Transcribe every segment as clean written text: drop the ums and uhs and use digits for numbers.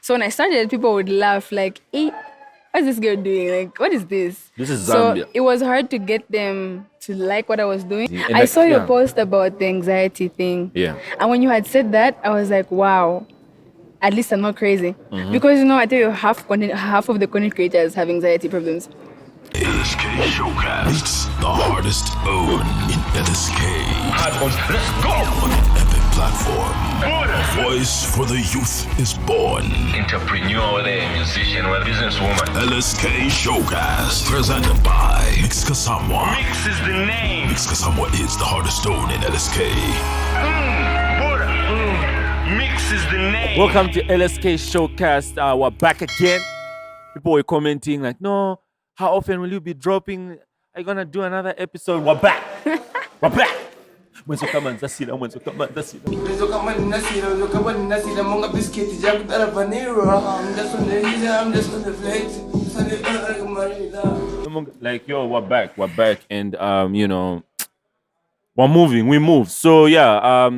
So when I started, people would laugh like, "Hey, what's this girl doing? Like, what is this?" This is So Zambia. it was hard to get them to like what I was doing. And I like, saw your yeah. post about the anxiety thing. Yeah. And when you had said that, I was like, wow, at least I'm not crazy. Mm-hmm. Because, I tell you, half of the content creators have anxiety problems. LSK Showcase, the hardest own in LSK. Let's go! On an epic platform. A voice for the youth is born. Entrepreneur, whether a musician or a businesswoman. LSK Showcase, presented by Mix Kasamwa. Mix is the name. Mix Kasamwa is the hardest stone in LSK. Mix is the name. Welcome to LSK Showcase. We're back again. People were commenting like, no, how often will you be dropping? Are you gonna do another episode? We're back. We're back. I'm just on the like, yo, we're back, and we're moving. We move. So yeah,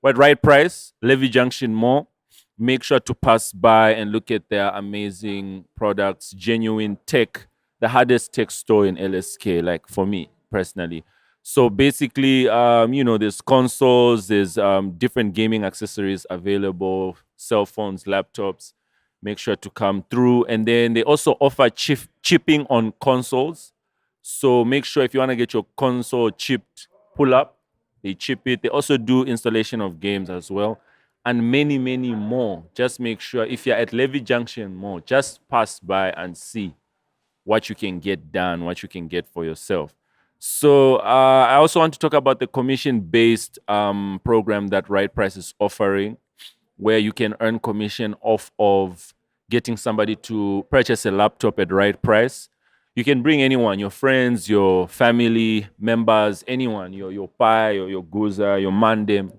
we're at Right Price, Levy Junction Mall. Make sure to pass by and look at their amazing products, genuine tech, the hardest tech store in LSK, like for me personally. So basically, there's consoles, there's different gaming accessories available, cell phones, laptops. Make sure to come through. And then they also offer chipping on consoles. So make sure if you want to get your console chipped, pull up, they chip it. They also do installation of games as well. And many, many more. Just make sure if you're at Levy Junction Mall, just pass by and see what you can get done, what you can get for yourself. So I also want to talk about the commission-based program that Right Price is offering, where you can earn commission off of getting somebody to purchase a laptop at Right Price. You can bring anyone, your friends, your family members, anyone, your pai, your guza, your mandem.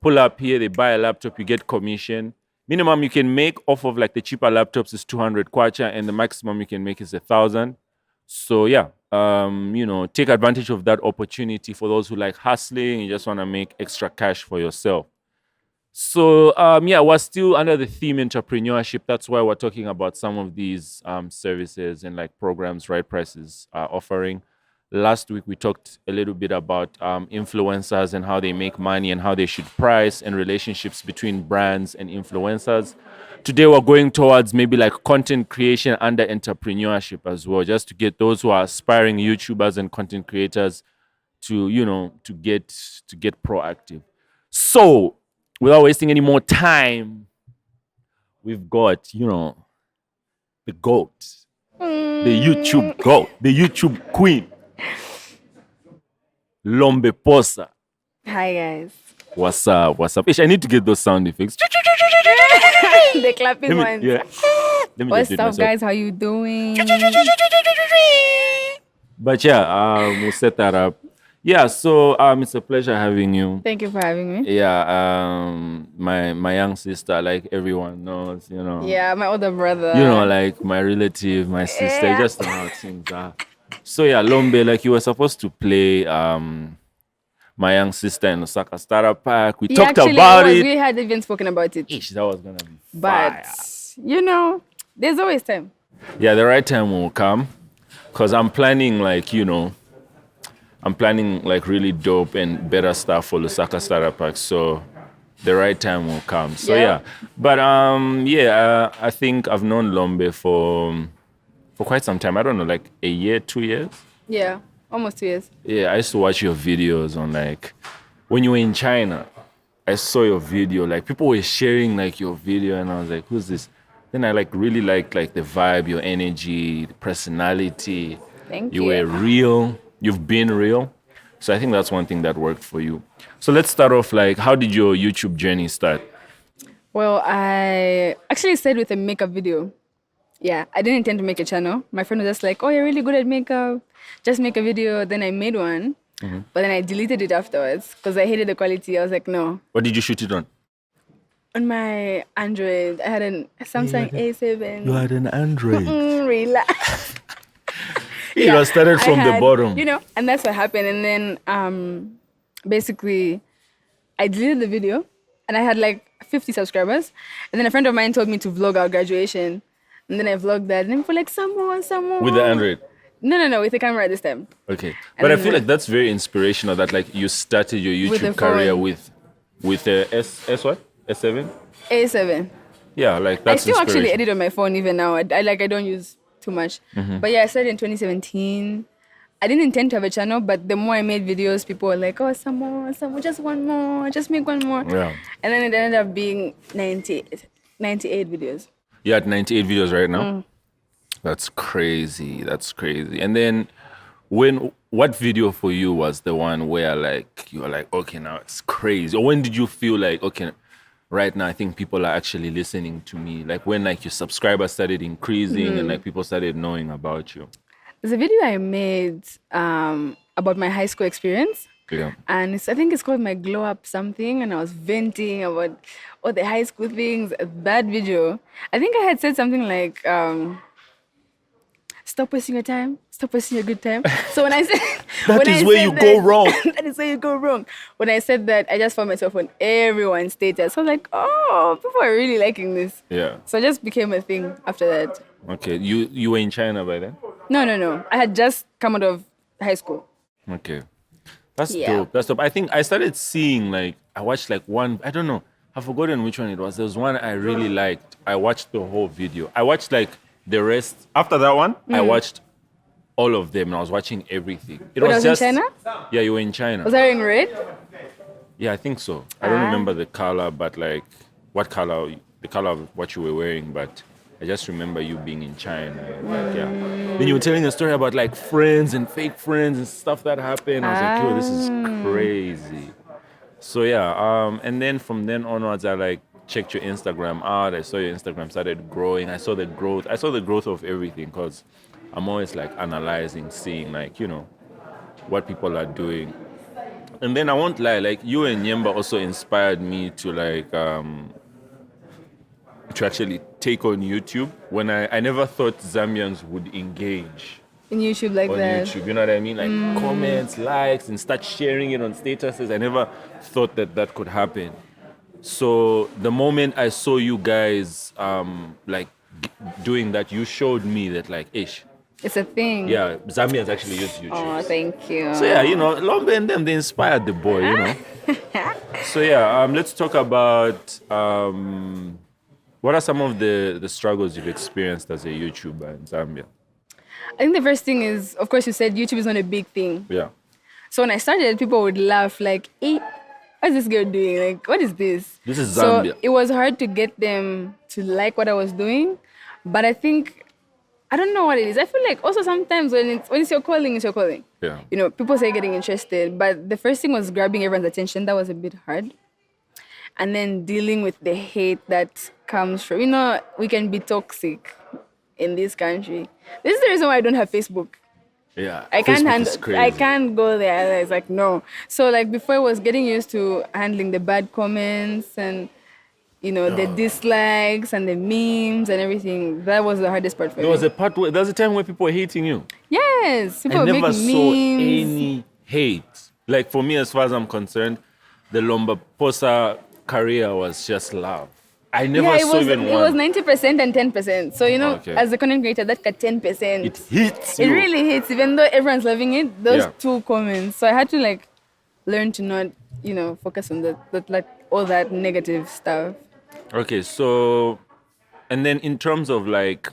Pull up here, they buy a laptop, you get commission. Minimum you can make off of like the cheaper laptops is 200 kwacha, and the maximum you can make is 1,000. So yeah, take advantage of that opportunity for those who like hustling, you just want to make extra cash for yourself. So we're still under the theme entrepreneurship. That's why we're talking about some of these services and like programs Right Prices are offering. Last week, we talked a little bit about influencers and how they make money and how they should price and relationships between brands and influencers. Today, we're going towards maybe like content creation under entrepreneurship as well, just to get those who are aspiring YouTubers and content creators to get proactive. So, without wasting any more time, we've got, the GOAT, the YouTube GOAT, the YouTube queen. Lombe Posa. Hi, guys. What's up? Ish, I need to get those sound effects. The clapping ones. Yeah. Let me What's just do it up, myself. guys? How you doing? But yeah, we'll set that up. Yeah, so it's a pleasure having you. Thank you for having me. Yeah, my young sister, like everyone knows, Yeah, my older brother. Like my relative, my sister, Yeah. just know how things are. So yeah, Lombe, like you were supposed to play my young sister in Osaka Startup Park. We talked about it. We had even spoken about it. Ish, that was gonna be But, fire. there's always time. Yeah, the right time will come. Cause I'm planning like really dope and better stuff for Lusaka Startup Park. So the right time will come. So yeah. But I think I've known Lombe for quite some time. I don't know, like a year, 2 years. Yeah, almost 2 years. Yeah, I used to watch your videos on like when you were in China. I saw your video, like people were sharing like your video, and I was like, who's this? Then I like really liked like the vibe, your energy, the personality. Thank you. You were real. You've been real. So I think that's one thing that worked for you. So let's start off like, how did your YouTube journey start? Well, I actually started with a makeup video. Yeah, I didn't intend to make a channel. My friend was just like, oh, you're really good at makeup. Just make a video. Then I made one. Mm-hmm. But then I deleted it afterwards because I hated the quality. I was like, no. What did you shoot it on? On my Android. I had a Samsung A7. You had an Android. Relax. You started from the bottom. And that's what happened. And then basically, I deleted the video. and I had like 50 subscribers. And then a friend of mine told me to vlog our graduation. And then I vlogged that. And then people were like, some more. With the Android. No, with the camera this time. Okay. And But I then feel like that's very inspirational that like you started your With the YouTube career phone. with a S what? S7? A7. Yeah, like I that's still actually inspiration. edit on my phone even now. I don't use too much. Mm-hmm. But yeah, I started in 2017. I didn't intend to have a channel, but the more I made videos, people were like, oh, some more, just one more, just make one more. Yeah. And then it ended up being 98 videos. You're at 98 videos right now? Mm. That's crazy. And then what video for you was the one where like you were like, okay, now it's crazy? Or when did you feel like, okay, right now I think people are actually listening to me? Like when like your subscribers started increasing Mm-hmm. and like people started knowing about you. There's a video I made about my high school experience. Yeah. And I think it's called My Glow Up something. And I was venting about all the high school things. A bad video. I think I had said something like, stop wasting your time. Stop wasting your good time. So when I said... That is where you go wrong. That is where you go wrong. When I said that, I just found myself on everyone's status. So I was like, oh, people are really liking this. Yeah. So it just became a thing after that. Okay. You were in China by then? No. I had just come out of high school. Okay. That's Yeah. dope. I think I started seeing like I watched like one, I don't know, I've forgotten which one it was. There was one I really liked. I watched the whole video. I watched like the rest. After that one, I watched all of them and I was watching everything. It When I was was just in China? Yeah, you were in China. Was I in red? Yeah, I think so. I don't remember the color, but like what color, the color of what you were wearing, but I just remember you being in China. And, like, yeah. Then you were telling a story about like friends and fake friends and stuff that happened. I was like, yo, this is crazy. So yeah, and then from then onwards, I like checked your Instagram out. I saw your Instagram started growing. I saw the growth of everything because I'm always like analyzing, seeing like, you know, what people are doing. And then I won't lie, like you and Nyemba also inspired me to like to actually take on YouTube when I never thought Zambians would engage In YouTube like on that. YouTube. You know what I mean? Like comments, likes, and start sharing it on statuses. I never thought that could happen. So the moment I saw you guys doing that, you showed me that like, ish, It's a thing. yeah, Zambians actually use YouTube. Oh, thank you. So yeah, you know, Lombe and them, they inspired the boy, you know. So yeah, let's talk about what are some of the struggles you've experienced as a YouTuber in Zambia? I think the first thing is, of course, you said YouTube is not a big thing. Yeah. So when I started, people would laugh like, hey, what's this girl doing? Like, what is this? This is Zambia. So it was hard to get them to like what I was doing. But I think, I don't know what it is. I feel like also sometimes when it's your calling, it's your calling. Yeah. You know, people say getting interested. But the first thing was grabbing everyone's attention. That was a bit hard. And then dealing with the hate that comes from, you know, we can be toxic in this country. This is the reason why I don't have Facebook. Yeah. I can't Facebook handle. is crazy. I can't go there. It's like no. So like before, I was getting used to handling the bad comments and you know the dislikes and the memes and everything. That was the hardest part for There me. was a time where people were hating you. Yes, people I make never memes. saw any hate. Like for me, as far as I'm concerned, the Lombe Posa career was just love. I never Yeah, saw even it one. was 90% and 10%. So you know, Okay. as a content creator, that got 10%. It hits It you. really hits, even though everyone's loving it. Those Yeah. two comments. So I had to like learn to not, you know, focus on that like all that negative stuff. Okay, so, and then in terms of like,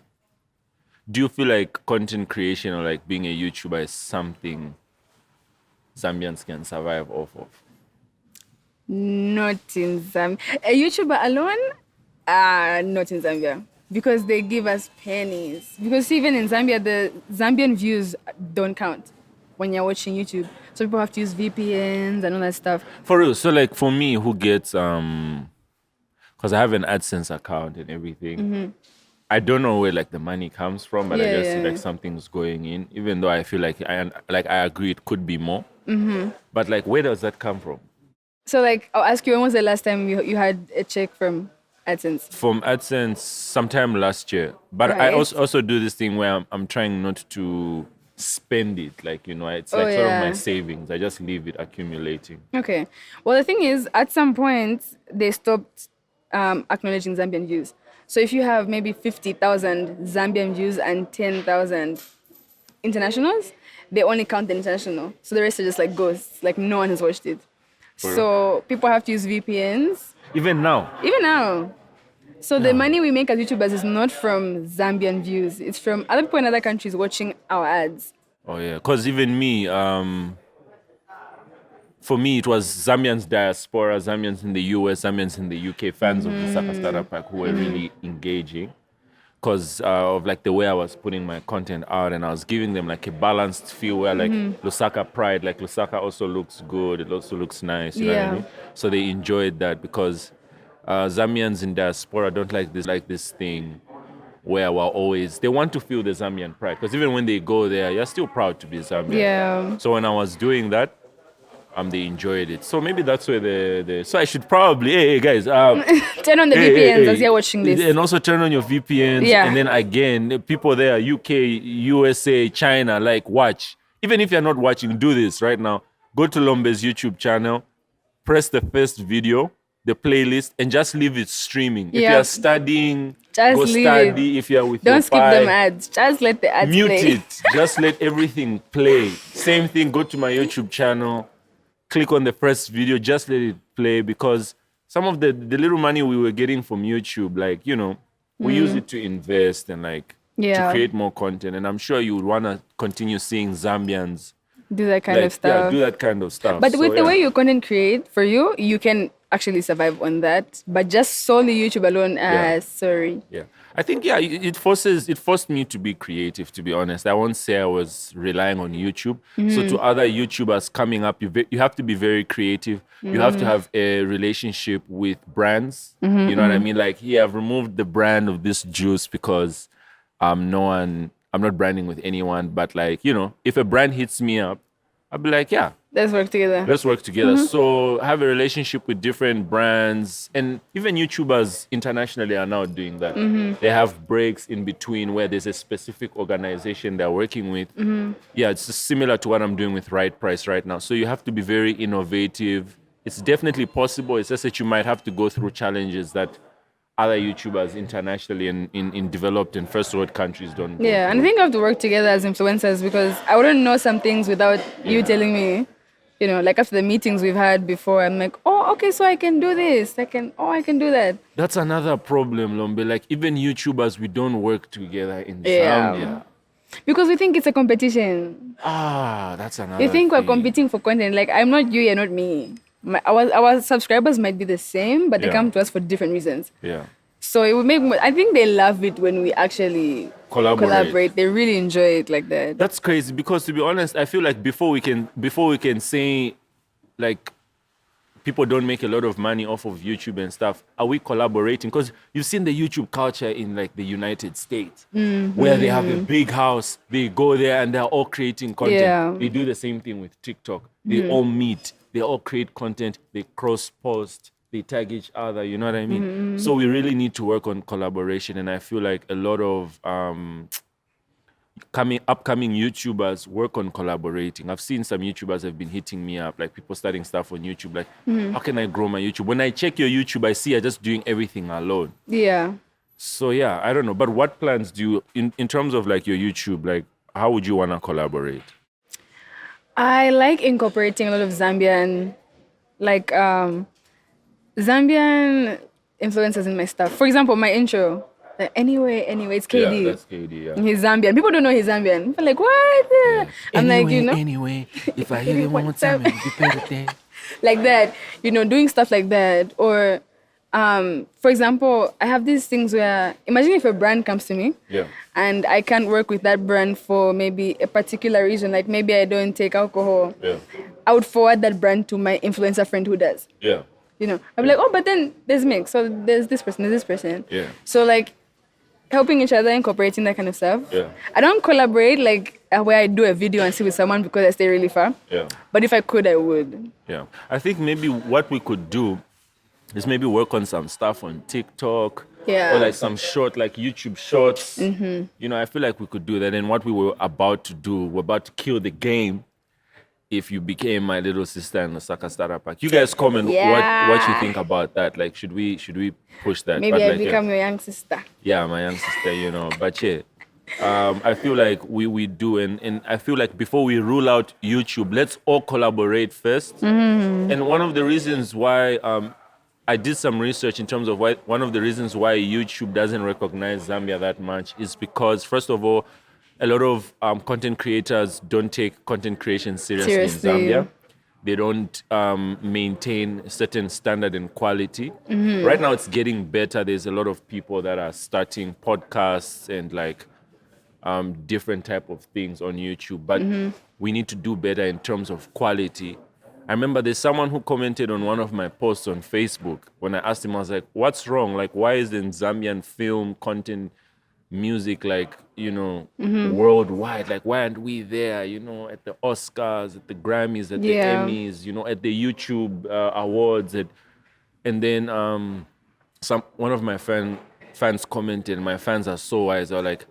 do you feel like content creation or like being a YouTuber is something Zambians can survive off of? Not in Zambia. A YouTuber alone, not in Zambia. Because they give us pennies. Because even in Zambia, the Zambian views don't count when you're watching YouTube. So people have to use VPNs and all that stuff. For real, so like for me who gets, because I have an AdSense account and everything, I don't know where like the money comes from, but I just see like something's going in, even though I feel like I agree it could be more. But like where does that come from? So like, I'll ask you, when was the last time you had a check from AdSense? From AdSense sometime last year. But I Right. also do this thing where I'm trying not to spend it. Like, you know, it's Oh, like sort of yeah. my savings. I just leave it accumulating. Okay. Well, the thing is, at some point, they stopped acknowledging Zambian views. So if you have maybe 50,000 Zambian views and 10,000 internationals, they only count the international. So the rest are just like ghosts. Like no one has watched it. So people have to use VPNs. Even now. Even now. So the money we make as YouTubers is not from Zambian views. It's from other people in other countries watching our ads. Oh yeah, because even me, for me, it was Zambians diaspora, Zambians in the US, Zambians in the UK, fans of the Saka Startup Pack who were really engaging because of like the way I was putting my content out, and I was giving them like a balanced feel where like Lusaka pride, like Lusaka also looks good, it also looks nice, you know what I mean? So they enjoyed that because Zambians in diaspora don't like this thing where we're always, they want to feel the Zambian pride because even when they go there, you're still proud to be Zambian. Yeah. So when I was doing that, they enjoyed it. So maybe that's where so I should probably, hey guys, Turn on the VPNs as you're watching this. and also turn on your VPNs. Yeah. And then again, people there, UK, USA, China, like watch. Even if you're not watching, do this right now. Go to Lombe's YouTube channel, press the first video, the playlist, and just leave it streaming. If Yeah. you're studying, Just go leave study. If you're with Don't your skip them ads. Just let the ads mute play. it. Just let everything play. Same thing, go to my YouTube channel, click on the first video, just let it play because some of the little money we were getting from YouTube, like, you know, we use it to invest and like to create more content. And I'm sure you would want to continue seeing Zambians Do that kind like, of stuff. Yeah, do that kind of stuff. But So, with the yeah. way you content create, for you, you can actually survive on that. But just solely YouTube alone, sorry. Yeah, I think it forced me to be creative. To be honest, I won't say I was relying on YouTube. So to other YouTubers coming up, you have to be very creative. You have to have a relationship with brands. You know what I mean? Like, I've removed the brand of this juice because I'm not branding with anyone. But like, you know, if a brand hits me up, I'll be like, yeah, Let's work together. let's work together. So have a relationship with different brands, and even YouTubers internationally are now doing that. They have breaks in between where there's a specific organization they're working with. Yeah, it's just similar to what I'm doing with Right Price right now. So you have to be very innovative. It's definitely possible. It's just that you might have to go through challenges that other YouTubers internationally and in developed and first world countries don't. Yeah, and I think we have to work together as influencers because I wouldn't know some things without you telling me. You know, like after the meetings we've had before, I'm like, oh, okay, so I can do this. I can do that. That's another problem, Lombe. Like even YouTubers, we don't work together in Yeah. Zambia. Because we think it's a competition. That's another We think we're thing. competing for content. Like, I'm not you, you're not me. Our subscribers might be the same, but they Yeah. come to us for different reasons. Yeah. So it would I think they love it when we actually Collaborate. They really enjoy it like that. That's crazy because to be honest, I feel like before we can say like people don't make a lot of money off of YouTube and stuff, are we collaborating? Because you've seen the YouTube culture in like the United States where they have a big house, they go there and they're all creating content. Yeah. They do the same thing with TikTok. They all meet, they all create content, they cross post, they tag each other, you know what I mean? So we really need to work on collaboration, and I feel like a lot of upcoming YouTubers work on collaborating. I've seen some YouTubers have been hitting me up, like people starting stuff on YouTube, like, how can I grow my YouTube? When I check your YouTube, I see you're just doing everything alone. Yeah. So yeah, I don't know. But what plans do you, in terms of like your YouTube, like how would you want to collaborate? I like incorporating a lot of Zambian influencers in my stuff. For example, my intro. Anyway, it's KD. Yeah, that's KD, yeah. He's Zambian. People don't know he's Zambian. I'm like, what? I'm like, you know, Anyway, if I hear you one more time, I'll be better there. like that, you know, doing stuff like that. Or, for example, I have these things where, imagine if a brand comes to me Yeah. and I can't work with that brand for maybe a particular reason, like maybe I don't take alcohol. Yeah. I would forward that brand to my influencer friend who does. Yeah. You know, I'm like, oh, but then there's mix. So there's this person. Yeah. So like helping each other, incorporating that kind of stuff. Yeah. I don't collaborate like where I do a video and sit with someone because I stay really far. Yeah. But if I could, I would. Yeah. I think maybe what we could do is maybe work on some stuff on TikTok, Yeah. or like some short, like YouTube shorts. You know, I feel like we could do that. And what we were about to do, we're about to kill the game if you became my little sister in the Saka Starter Pack. You guys comment what you Yeah. think about that. Like, should we push that? Maybe But I like, become your young sister. yeah, my young sister, you know. But yeah, I feel like we do, and I feel like before we rule out YouTube, let's all collaborate first. And one of the reasons why I did some research in terms of why one of the reasons why YouTube doesn't recognize Zambia that much is because, first of all, a lot of content creators don't take content creation seriously in Zambia. They don't maintain a certain standard and quality. Right now, it's getting better. There's a lot of people that are starting podcasts and like different type of things on YouTube, but we need to do better in terms of quality. I remember there's someone who commented on one of my posts on Facebook. When I asked him, I was like, what's wrong? Like, why isn't Zambian film, content, music, like, you know, worldwide? Like, why aren't we there, you know, at the Oscars, at the Grammys, at the Emmys, you know, at the YouTube awards? And then one of my fans commented, my fans are so wise, they're like,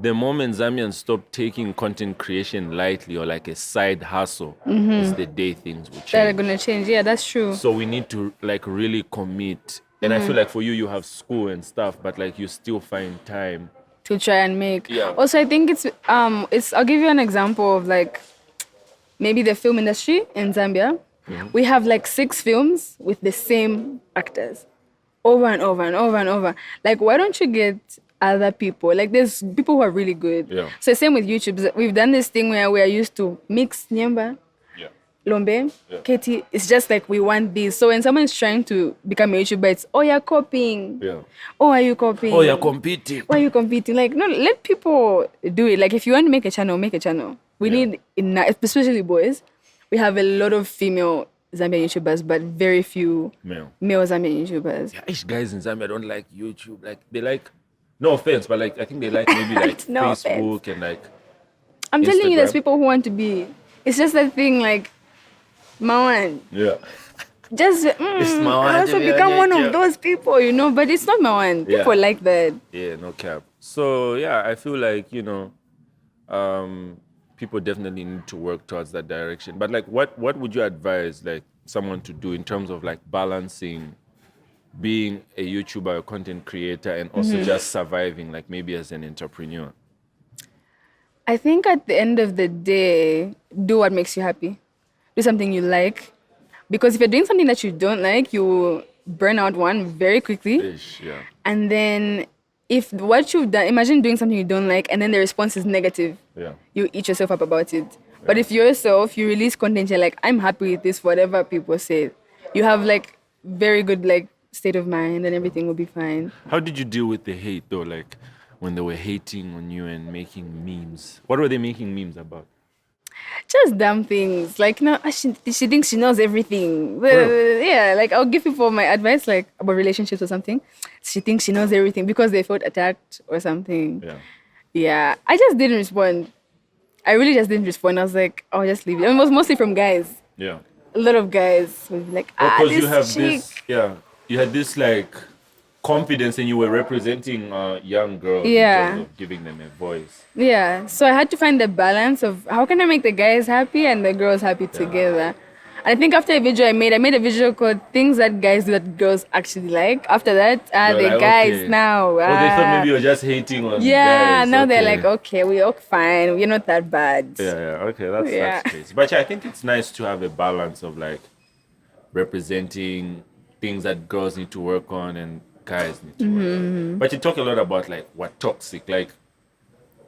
the moment Zambians stop taking content creation lightly or like a side hustle is the day things will change. That are gonna change. Yeah, that's true. So we need to like really commit. And I feel like for you, you have school and stuff, but like you still find time To try and make. Yeah. Also, I think it's I'll give you an example of like maybe the film industry in Zambia. We have like 6 films with the same actors over and over and over and over. Like, why don't you get other people? Like, there's people who are really good. Yeah. So same with YouTube. We've done this thing where we are used to mix Nyemba, Lombe, Katie. It's just like we want these. So when someone is trying to become a YouTuber, it's, oh, you're copying. Yeah. Oh, are you copying? Oh, you're competing. Why are you competing? Like, no, let people do it. Like, if you want to make a channel, make a channel. We need, especially boys, we have a lot of female Zambian YouTubers, but very few male Zambian YouTubers. Yeah, these guys in Zambia don't like YouTube. Like, they like, no offense, but like, I think they like maybe like No Facebook and like, I'm telling you, there's Instagram. people who want to be. It's just that thing, like, Mawan. yeah. Just, Mawan I also to be on become one YouTube. of those people, you know, but it's not Mawan. Yeah. People like that. Yeah, no cap. So yeah, I feel like, you know, people definitely need to work towards that direction. But like, what would you advise like someone to do in terms of like balancing being a YouTuber, a content creator, and also just surviving, like maybe as an entrepreneur? I think at the end of the day, do what makes you happy. Do something you like. Because if you're doing something that you don't like, you burn out very quickly. Ish, yeah. And then if what you've done, imagine doing something you don't like and then the response is negative. Yeah. You eat yourself up about it. But if yourself, you release content, you're like, I'm happy with this, whatever people say. You have like very good like state of mind and everything will be fine. How did you deal with the hate though? Like when they were hating on you and making memes. What were they making memes about? Just dumb things. Like, no, she thinks she knows everything. Real? Yeah, like I'll give people my advice, like about relationships or something. She thinks she knows everything because they felt attacked or something. Yeah. Yeah, I just didn't respond. I really just didn't respond. I was like, I'll just leave it. And it was mostly from guys. Yeah. A lot of guys would be like, Because this you have chick. this, you had this like confidence and you were representing young girls Yeah. in terms of giving them a voice. Yeah, so I had to find the balance of how can I make the guys happy and the girls happy together. And I think after a video I made a video called Things That Guys Do That Girls Actually Like. After that, You're the like, guys okay. now. Oh, they thought maybe you were just hating on Yeah, guys. now they're Okay. like, okay, we're all fine. We're not that bad. Yeah, okay, that's Yeah. crazy. But yeah, I think it's nice to have a balance of like representing things that girls need to work on and guys need to work on. But you talk a lot about like what toxic, like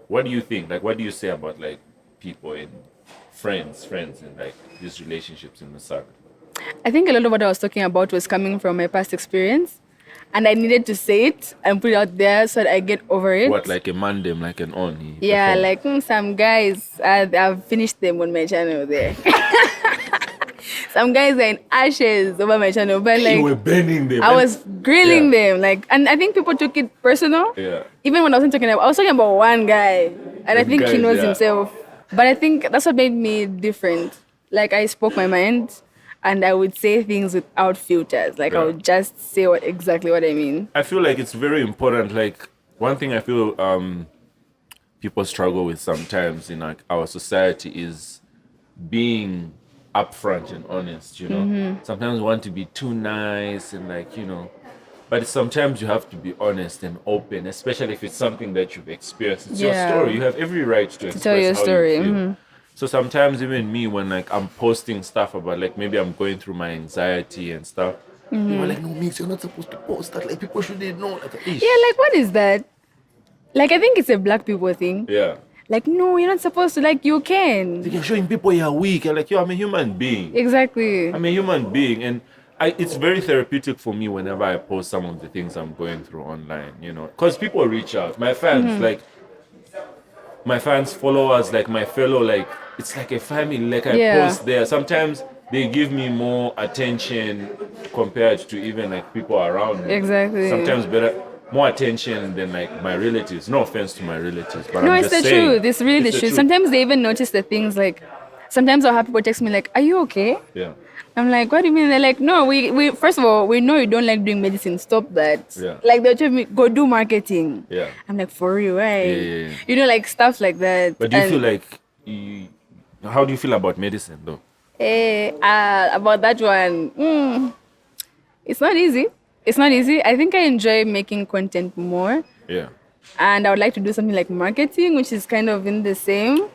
what do you think? Like what do you say about like people and friends and like these relationships in the circle? I think a lot of what I was talking about was coming from my past experience. And I needed to say it and put it out there so that I get over it. What, like a mandem, like an on? Yeah, like some guys, I've finished them on my channel there. Some guys are in ashes over my channel, but like you were burning them. I was grilling Yeah. them, like, and I think people took it personal. Yeah. Even when I wasn't talking about, I was talking about one guy, and I think he guys, knows yeah. himself. But I think that's what made me different. Like I spoke my mind. and I would say things without filters. Like I Yeah. would just say exactly what I mean. I feel like it's very important. Like one thing I feel people struggle with sometimes in like our society is being upfront and honest. You know, sometimes we want to be too nice and like but sometimes you have to be honest and open, especially if it's something that you've experienced. It's your Yeah. story. You have every right to express tell your how story, you feel. So sometimes even me, when like I'm posting stuff about like maybe I'm going through my anxiety and stuff, people are like, no, Mix, you're not supposed to post that. Like people shouldn't know. Like, "Ish." Yeah, like what is that? Like I think it's a black people thing. Yeah. Like no, you're not supposed to. Like you can. You're showing people you're weak. You're like, yo, I'm a human being. Exactly. I'm a human being. And it's very therapeutic for me whenever I post some of the things I'm going through online, because people reach out. My fans, like, my fans, followers, like my fellow, like, it's like a family. Like I Yeah. post there. Sometimes they give me more attention compared to even like people around me. Exactly. Sometimes more attention than like my relatives. No offense to my relatives, but No, I'm it's just the saying, truth. It's really the truth. Sometimes they even notice the things like, sometimes I'll have people text me like, "Are you okay?" Yeah. I'm like, "What do you mean?" They're like, "No, we first of all, we know you don't like doing medicine. Stop that." Yeah. Like they'll tell me, "Go do marketing." Yeah. I'm like, "For real, right?" Yeah. Like stuff like that. But do you And, feel like how do you feel about medicine though? about that one? It's not easy. It's not easy. I think I enjoy making content more, Yeah. and I would like to do something like marketing, which is kind of in the same.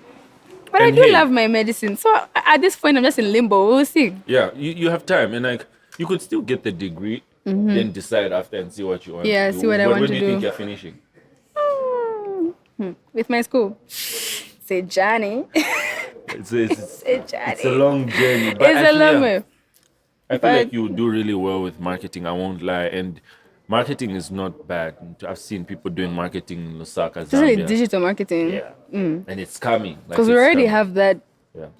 But I And do hey- love my medicine. So at this point, I'm just in limbo. We'll see. Yeah, you have time, and like you could still get the degree, then decide after and see what you want. Yeah, to do. see what I want When to do you think do. you're finishing? With my school. Say Johnny. It's a Johnny. it's a long journey, but It's I a feel, long yeah, way. I feel but- like you do really well with marketing. I won't lie, and marketing is not bad. I've seen people doing marketing in Lusaka, Especially Zambia. digital marketing. Yeah, and it's coming Because we already have that,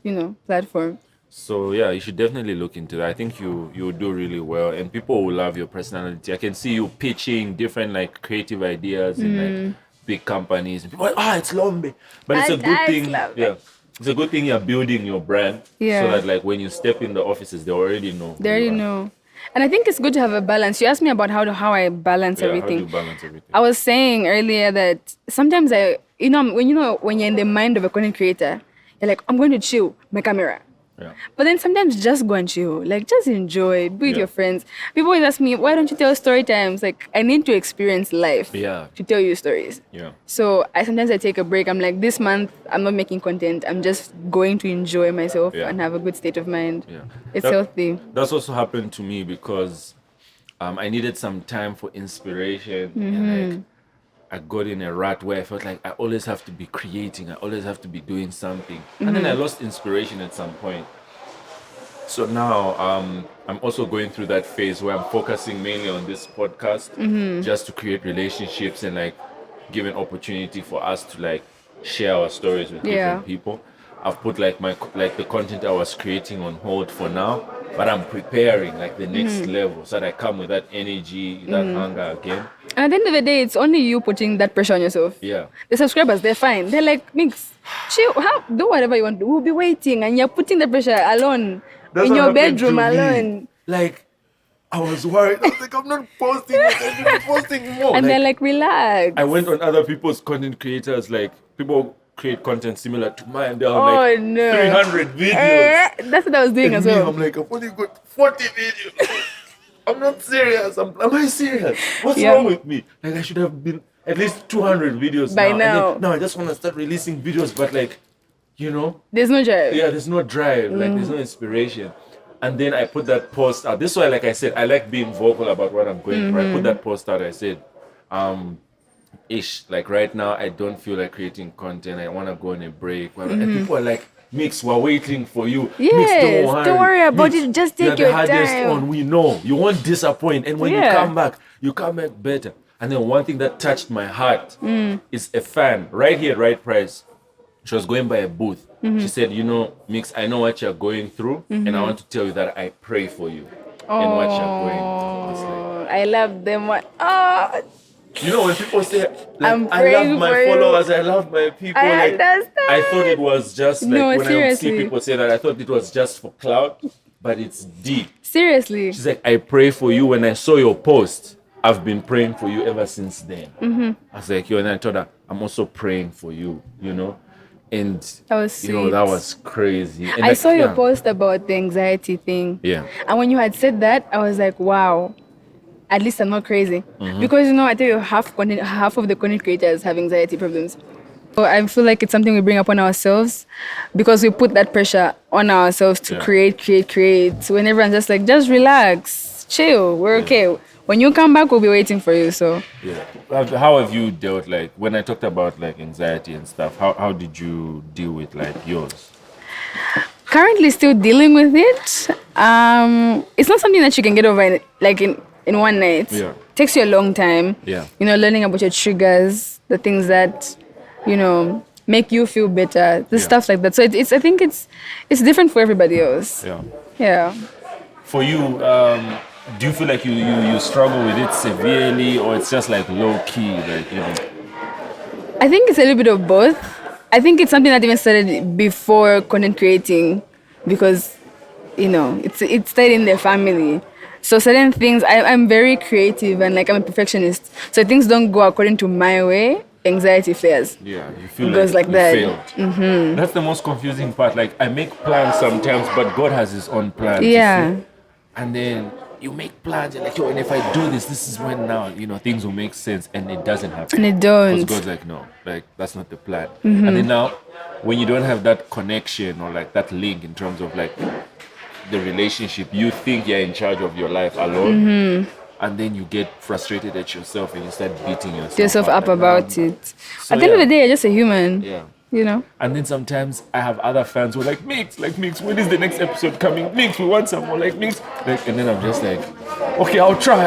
Yeah. platform. So yeah, you should definitely look into that. I think you do really well, and people will love your personality. I can see you pitching different like creative ideas in like big companies. And people are like, it's Lombe, but it's a good It's thing. Lombe. Yeah, it's a good thing you're building your brand, Yeah. so that like when you step in the offices, they already know. who They already you are. know. And I think it's good to have a balance. You asked me about how I balance Yeah, how do everything. you balance everything? I was saying earlier that sometimes when you're in the mind of a content creator, you're like, I'm going to chill, my camera. Yeah. But then sometimes just go and chill. Like just enjoy, be with Yeah. your friends. People always ask me, why don't you tell story times? Like I need to experience life Yeah. to tell you stories. Yeah. So sometimes I take a break. I'm like, this month I'm not making content. I'm just going to enjoy myself Yeah. and have a good state of mind. Yeah. It's That- healthy. That's also happened to me because I needed some time for inspiration, and like I got in a rut where I felt like I always have to be creating, I always have to be doing something, and then I lost inspiration at some point. So now I'm also going through that phase where I'm focusing mainly on this podcast, just to create relationships and like give an opportunity for us to like share our stories with Yeah. different people. I've put like the content I was creating on hold for now, but I'm preparing like the next level so that I come with that energy, that hunger again. And at the end of the day, it's only you putting that pressure on yourself. Yeah. The subscribers, they're fine. They're like, Mix, chill, do whatever you want to. We'll be waiting. And you're putting the pressure alone That's in what your happened bedroom to me. alone. Like I was worried. I was like, I'm not posting it. I should be posting more. And Like, they're like, relax. I went on other people's content creators, like people create content similar to mine. They're Oh, like no. 300 videos. That's what I was doing And as me, well. I'm like, I've only got 40 videos. I'm not serious. Am I serious? What's Yeah. wrong with me? Like I should have been at least 200 videos By now. now. And then, now I just want to start releasing videos, but like, There's no drive. yeah, there's no drive, like there's no inspiration. And then I put that post out. This is why, like I said, I like being vocal about what I'm going through. I put that post out. I said, like right now, I don't feel like creating content. I want to go on a break. And people are like, Mix, we're waiting for you. Mix, Yes, don't worry about Mix, it. Just you're take the your hardest time. one. We know. You won't disappoint. And when Yeah. you come back better. And then one thing that touched my heart is a fan right here, right price. She was going by a booth. She said, Mix, I know what you're going through, and I want to tell you that I pray for you and what you're going through. I was like, I love them. When people say, like, I'm I praying love my for you. followers, I love my people. I like, understand. I thought it was just like No, when I see seriously. people say that, I thought it was just for clout. but it's deep. Seriously. She's like, I pray for you. When I saw your post, I've been praying for you ever since then. I was like, yo, and I told her, I'm also praying for you, you know? And, That was sweet. you know, that was crazy. And I saw your post about the anxiety thing. Yeah. And when you had said that, I was like, wow, at least I'm not crazy. Because, you know, I tell you, half of the content creators have anxiety problems. So I feel like it's something we bring upon ourselves because we put that pressure on ourselves to create. When everyone's just like, just relax, chill, we're okay. When you come back, we'll be waiting for you. So how have you dealt, like, when I talked about like anxiety and stuff, how did you deal with like yours? Currently still dealing with it. It's not something that you can get over in one night. Yeah. It takes you a long time. Yeah. You know, learning about your triggers, the things that, you know, make you feel better, stuff like that. So I think it's different for everybody else. Yeah. For you, do you feel like you struggle with it severely, or it's just like low key, like, you know? I think it's a little bit of both. I think it's something that even started before content creating, because, you know, it started in the family. So certain things, I'm very creative and like I'm a perfectionist. So things don't go according to my way, anxiety flares. Yeah, you feel It goes like you that. failed. That's the most confusing part. Like, I make plans sometimes, but God has His own plans. Yeah. You see? And then you make plans, you're like, yo, and if I do this, this is when now, you know, things will make sense, and it doesn't happen. And it don't. Because God's like, no, like, that's not the plan. And then now, when you don't have that connection or like that link in terms of like the relationship, you think you're in charge of your life alone. And then you get frustrated at yourself and you start beating yourself up like, about it. So, At the end of the day, you're just a human. Yeah. You know? And then sometimes I have other fans who are like, Mix, when is the next episode coming? Mix, we want some more, like, Mix. Like, and then I'm just like, okay, I'll try.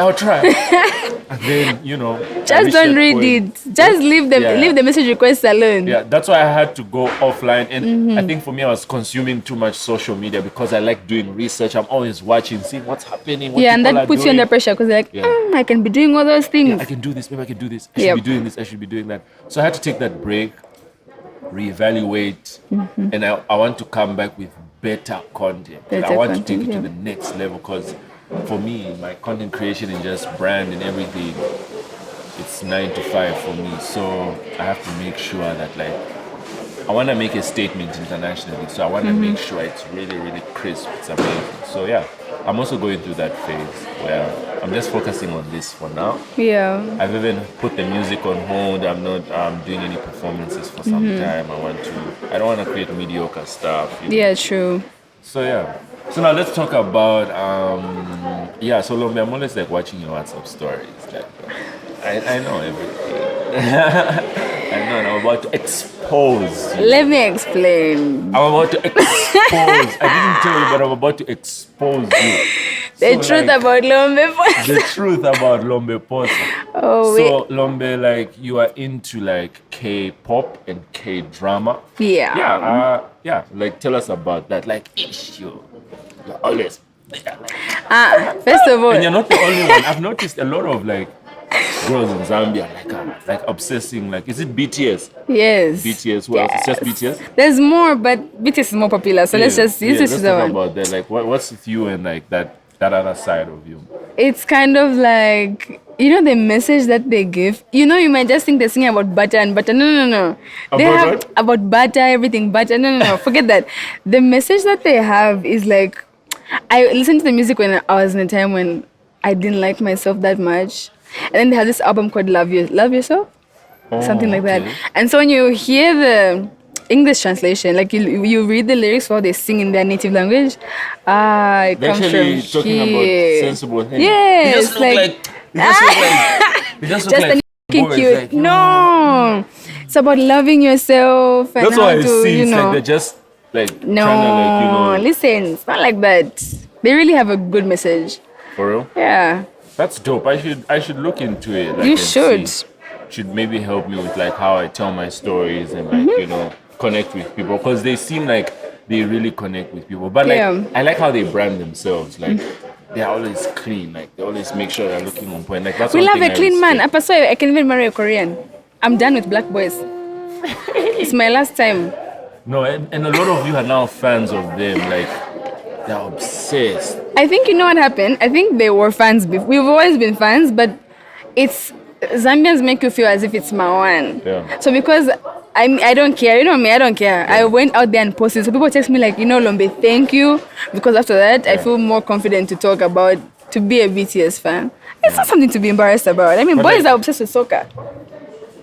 And then, you know, just don't read it. Just leave the message requests alone. Yeah, that's why I had to go offline. And I think for me, I was consuming too much social media because I like doing research. I'm always watching, seeing what's happening. What and that puts you under pressure because you're like, I can be doing all those things. Yeah, I can do this, maybe I can do this. I should be doing this, I should be doing that. So I had to take that break, reevaluate, and I want to come back with better content. I want to take it to the next level because for me, my content creation and just brand and everything, it's 9 to 5 for me. So I have to make sure that, like, I want to make a statement internationally. So I want to make sure it's really, really crisp. It's amazing. So yeah, I'm also going through that phase where I'm just focusing on this for now. Yeah. I've even put the music on hold. I'm not doing any performances for some time. I don't want to create mediocre stuff. You know? Yeah, true. So yeah. So now let's talk about so Lombe, I'm always like watching your WhatsApp stories. Like, I know everything. I know, and I'm about to expose you. Let me explain. I'm about to expose. I didn't tell you, but I'm about to expose you. The truth about Lombe. The truth about Lombe Posa. Oh, so Lombe, like, you are into like K-pop and K-drama. Yeah. Like, tell us about that. Like, you're always. First of all, And you're not the only one. I've noticed a lot of like girls in Zambia like obsessing. Like, is it BTS? yes. BTS. Who else? It's just BTS. There's more, but BTS is more popular. So let's let's the talk one. about that. Like, what's with you and like that other side of you? It's kind of like, you know, the message that they give. You know, you might just think they're singing about butter and butter. No. They About have what? about butter, everything butter. No. Forget that. The message that they have is like, I listened to the music when I was in a time when I didn't like myself that much. And then they have this album called Love Yourself. Something like that. And so when you hear the English translation, like you read the lyrics while they sing in their native language, it They're comes actually from talking here. about sensible things. Yes, He just just like an boys, cute. like, No, it's about loving yourself and that's how why I to, see. you It's know. like they're just like No, trying to, like, you know, listen, it's not like that. They really have a good message. for real. Yeah, That's dope. I should look into it. Like, you and should. see. Should maybe help me with like how I tell my stories and like you know, connect with people, because they seem like they really connect with people. But like, Yeah. I like how they brand themselves. Like, they're always clean. Like, they always make sure they're looking on point. Like, that's We one love thing a clean man. respect. I can even marry a Korean. I'm done with black boys. It's my last time. No, and a lot of you are now fans of them. Like, They're obsessed. I think you know what happened. I think they were fans before. We've always been fans, but it's Zambians make you feel as if it's Mawan. Yeah. So because I don't care, you know me, I don't care. I went out there and posted. So people text me like, Lombe, thank you. Because after that, I feel more confident to talk about, to be a BTS fan. It's not something to be embarrassed about. I mean, But boys like- are obsessed with soccer.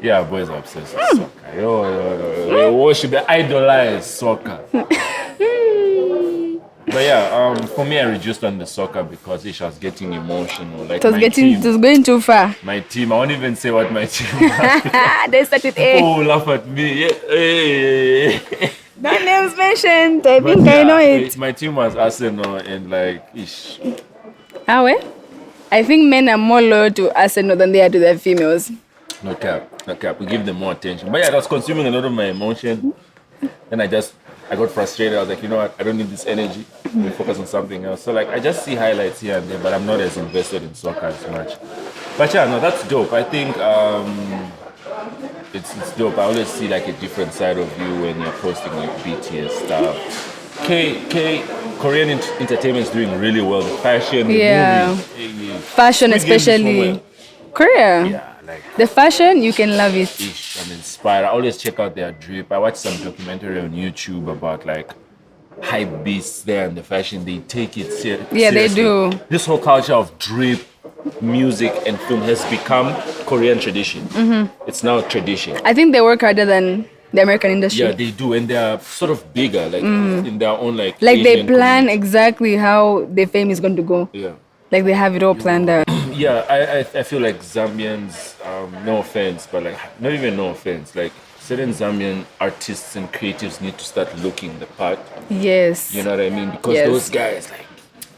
Yeah, boys are obsessed with soccer. They worship, they idolize soccer. But yeah, for me, I reduced on the soccer because it was getting emotional. Like It was going too far. my team. I won't even say what my team was. They started A. Oh, laugh at me. Yeah. Hey. No names mentioned. I But think I yeah, know it. My team was Arsenal and like, ish. Ah, well? I think men are more loyal to Arsenal than they are to their females. No cap, no cap. We give them more attention. But yeah, that was consuming a lot of my emotion. Then I got frustrated. I was like, you know what? I don't need this energy. We focus on something else. So like, I just see highlights here and there, but I'm not as invested in soccer as much. But yeah, no, that's dope. I think it's dope. I always see like a different side of you when you're posting like BTS stuff. Korean entertainment is doing really well. The fashion, the Yeah. movies, Fashion, Squid Game is so especially. well. Korea. Yeah, like. The fashion, you can love it. I'm inspired. I always check out their drip. I watched some documentary on YouTube about like hype beasts there and the fashion. They take it seriously. Yeah, they do. This whole culture of drip, music, and film has become Korean tradition. Mm-hmm. It's now tradition. I think they work harder than the American industry. Yeah, they do, and they are sort of bigger, like in their own like. Like they Asian plan community. exactly how the fame is going to go. Yeah. Like they have it all planned out. Yeah, I feel like Zambians, no offense, but like not even no offense, like certain Zambian artists and creatives need to start looking the part. Yes. You know what I mean? Because Yes. those guys, like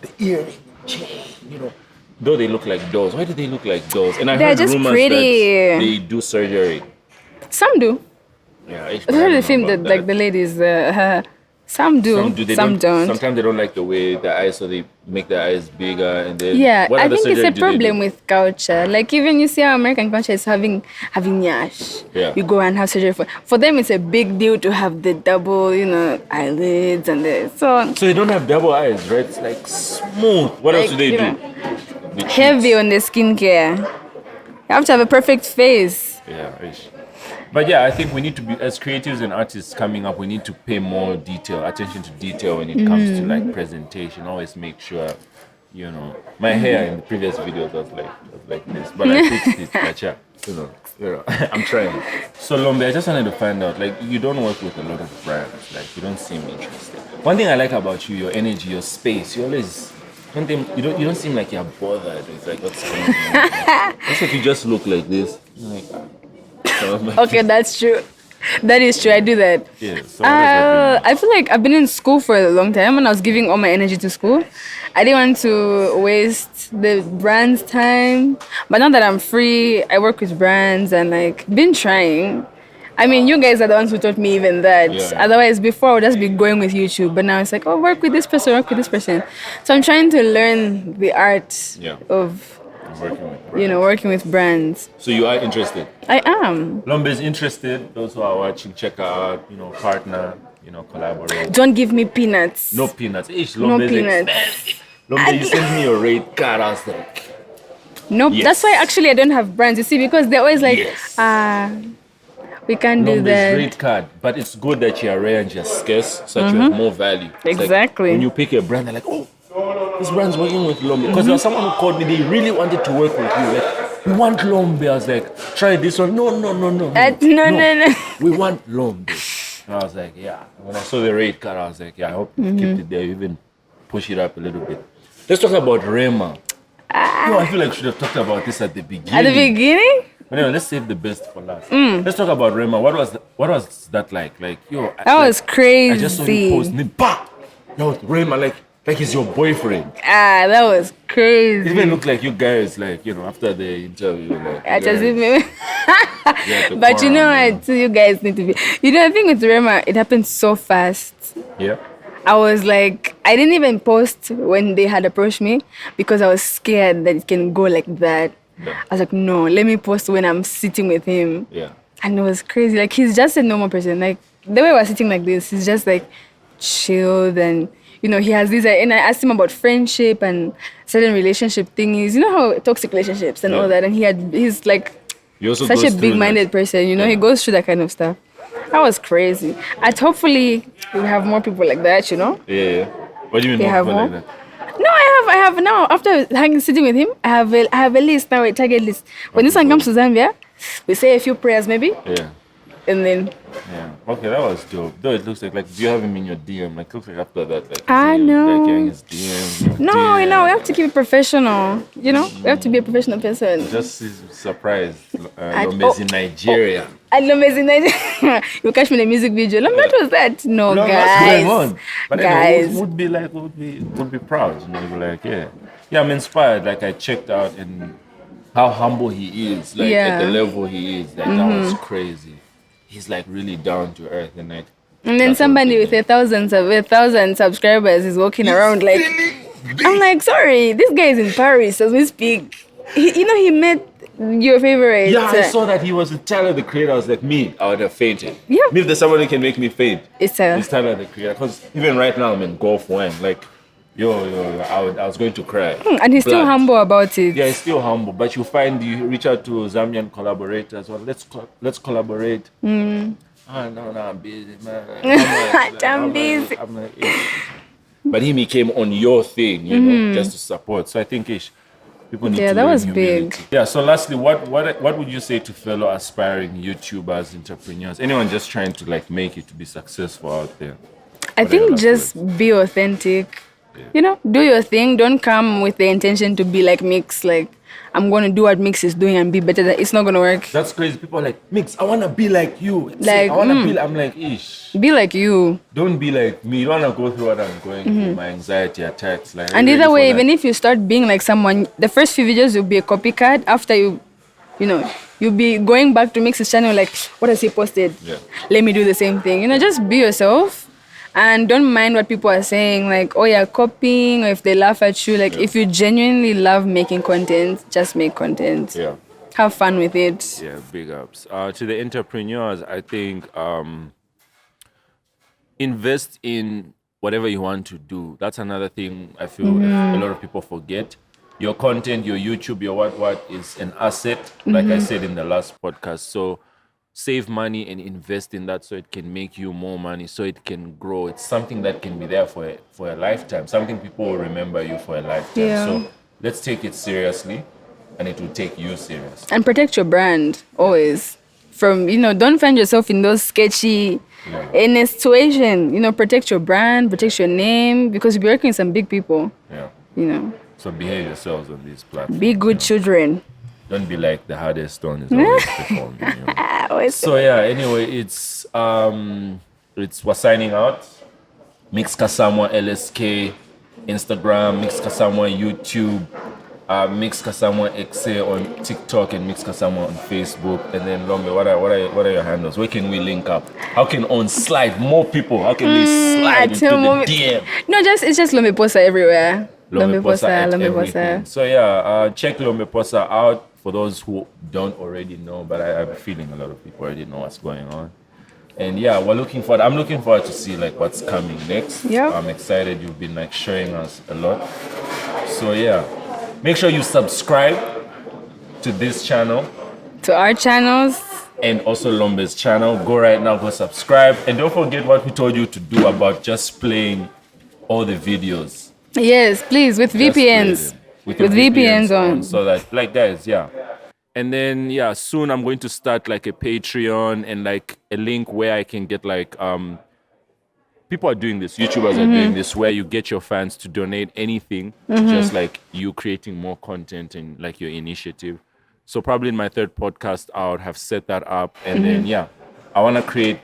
the earring, chain, though they look like dolls. Why do they look like dolls? And I They're heard just rumors pretty. that they do surgery. Some do. Yeah, I heard the film that like the ladies, some do, some don't. Sometimes they don't like the way the eyes, so they make their eyes bigger, and then Yeah, what I other think it's surgery a do they problem do? with culture. Like even you see how American culture is having nyash. Yeah. You go and have surgery for them. It's a big deal to have the double, eyelids and so So they don't have double eyes, right? It's like smooth. What else do Like, they you do? know, The cheeks. heavy on the skincare. You have to have a perfect face. Yeah, ish. But yeah, I think we need to be, as creatives and artists coming up, we need to pay more attention to detail when it comes to like presentation. Always make sure, my hair in the previous videos was like this, but I fixed it. But yeah, I'm trying. So Lombe, I just wanted to find out, like, you don't work with a lot of brands, like you don't seem interested. One thing I like about you, your energy, your space, you always. You don't seem like you're bothered with like what's going on. It's like you just look like this. Like, Okay, that's true. That is true. I do that. yeah, so what does that I feel like I've been in school for a long time and I was giving all my energy to school. I didn't want to waste the brand's time. But now that I'm free, I work with brands and like been trying. I mean, you guys are the ones who taught me even that. Yeah. Otherwise, before I would just be going with YouTube. But now it's like, oh, work with this person, work with this person. So I'm trying to learn the art Yeah. of, I'm working with brands. working with brands. So you are interested. I am. Lombe is interested. Those who are watching, check her out. Partner. Collaborate. Don't give me peanuts. No peanuts. Ish, No Lombe is peanuts. expensive. Lombe, you sent me your rate card. I was like, Nope. Yes. That's why actually I don't have brands. You see, because they're always like, Yes. we can't do Lombe's that. rate card. But it's good that you're rare and you're scarce, so that you have more value. It's like Exactly. when you pick a brand, they're like, oh, this brand's working with Lombe. Because there was someone who called me, they really wanted to work with you. Like, we want Lombe. I was like, try this one. No. No. We want Lombe. And I was like, yeah. When I saw the rate card, I was like, yeah, I hope you keep it there, even push it up a little bit. Let's talk about Rema. I feel like we should have talked about this at the beginning. At the beginning? But anyway, let's save the best for last. Let's talk about Rema. What was that like? Like, That was I just saw you post crazy. and then, yo, Rema, like he's your boyfriend. That was It crazy. even looked like you guys, like, after the interview, like, I you just guys- had to But you know quarrel, what? You guys need to be. I think with Rema, it happened so fast. Yeah. I was like, I didn't even post when they had approached me because I was scared that it can go like that. Yeah. I was like, no, let me post when I'm sitting with him. Yeah. And it was crazy. Like, he's just a normal person. Like, the way we're sitting like this, he's just like chilled and, he has these, and I asked him about friendship and certain relationship thingies. You know how toxic relationships and all that, and he's like He also such goes a through big-minded that. person. He goes through that kind of stuff. That was crazy. And hopefully we have more people like that. Yeah. What do you mean We more have people more? like that? No, I have now. After sitting with him, I have a list now, a target list. When this one comes to Zambia, we say a few prayers maybe, Yeah. and then Okay, that was dope. Though it looks like do you have him in your DM? Like, looks like after that, like, I DM, know. like, getting his DM. no, DM. we have to keep it professional. We have to be a professional person. Just surprised. And- Lombe's in Nigeria. And Lombe's in Nigeria. You catch me in a music video. What was that? No, No, guys. what's going on? But Guys. would be proud. Be like, yeah, I'm inspired. Like I checked out and how humble he is. Like at the level he is. Like that was crazy. He's like really down to earth and like. And then that's somebody what with 1,000 subscribers is walking around like, I'm like, sorry, this guy is in Paris as we speak. He met your favorite. Yeah, I saw that he was with Tyler the Creator. I was like, I would have fainted. Yeah. Me, if there's someone who can make me faint, It's Tyler the Creator. Because even right now, I'm in Gulf wine. Like, I was going to cry. and he's still Blood. humble about it. Yeah, he's still humble, but you reach out to Zambian collaborators. Well, let's collaborate. No, I'm busy, man. I'm busy. I'm like, but he became on your thing, just to support. So I think people need to that learn was humility. big. Yeah. So lastly, what would you say to fellow aspiring YouTubers, entrepreneurs, anyone just trying to like make it to be successful out there? I What are your think last just words? be authentic. Do your thing. Don't come with the intention to be like Mix. Like, I'm going to do what Mix is doing and be better than. It's not going to work. That's crazy. People are like, Mix, I want to be like you. Like, I want to be. I'm like, ish. Be like you. Don't be like me. You don't want to go through what I'm going through, my anxiety attacks. Like, And either way, even if you start being like someone, the first few videos will be a copycat. After you'll be going back to Mix's channel like, what has he posted? Yeah. Let me do the same thing. Just be yourself. And don't mind what people are saying, like, oh, you're copying, or if they laugh at you. Like, if you genuinely love making content, just make content. Yeah. Have fun with it. Yeah, big ups. To the entrepreneurs, I think invest in whatever you want to do. That's another thing I feel a lot of people forget. Your content, your YouTube, your what is an asset, like I said in the last podcast. So save money and invest in that so it can make you more money, so it can grow. It's something that can be there for a lifetime, something people will remember you for a lifetime. Yeah. So let's take it seriously, and it will take you serious. And protect your brand, always. From, don't find yourself in those sketchy, in a situation, protect your brand, protect your name, because you'll be working with some big people, Yeah. So behave yourselves on these platforms. Be good children. Don't be like the hardest stone is always performing. Always. So yeah, anyway, it's we're signing out. Mix Kasamwa LSK Instagram, Mix Kasamwa YouTube, Mix Kasamwa XA on TikTok, and Mix Kasamwa on Facebook. And then Lombe, what are your handles? Where can we link up? How can slide more people? How can they slide into the DM? No, it's just Lombe Posa everywhere. Lombe Posa at Lombe everything. Posa. So yeah, check Lombe Posa out for those who don't already know, but I have a feeling a lot of people already know what's going on. And yeah, I'm looking forward to see like what's coming next. Yeah. I'm excited. You've been like showing us a lot. So yeah, make sure you subscribe to this channel To our channels. and also Lombe's channel. Go right now, go subscribe, and don't forget what we told you to do about just playing all the videos. Yes, please, with Just play VPNs. them. With your VPNs on. so that like guys, yeah. And then yeah, soon I'm going to start like a Patreon and like a link where I can get like people are doing this, YouTubers are doing this, where you get your fans to donate anything to just like you creating more content and like your initiative. So probably in my third podcast I would have set that up, and then yeah, I want to create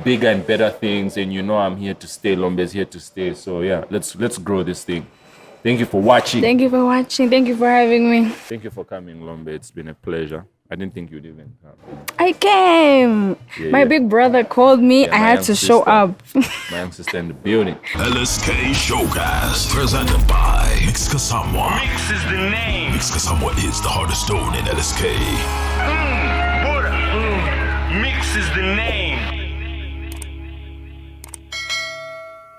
bigger and better things, and I'm here to stay. Lombe's here to stay. So yeah, let's grow this thing. Thank you for watching. Thank you for watching. Thank you for having me. Thank you for coming, Lombe. It's been a pleasure. I didn't think you'd even come. I came. Yeah, My yeah. big brother called me. Yeah, I my had young to show sister. up. My young sister in the building. LSK Showcase, presented by Mix Kasamwa. Mix is the name. Mix Kasamwa is the hardest stone in LSK. Buddha. Mix is the name.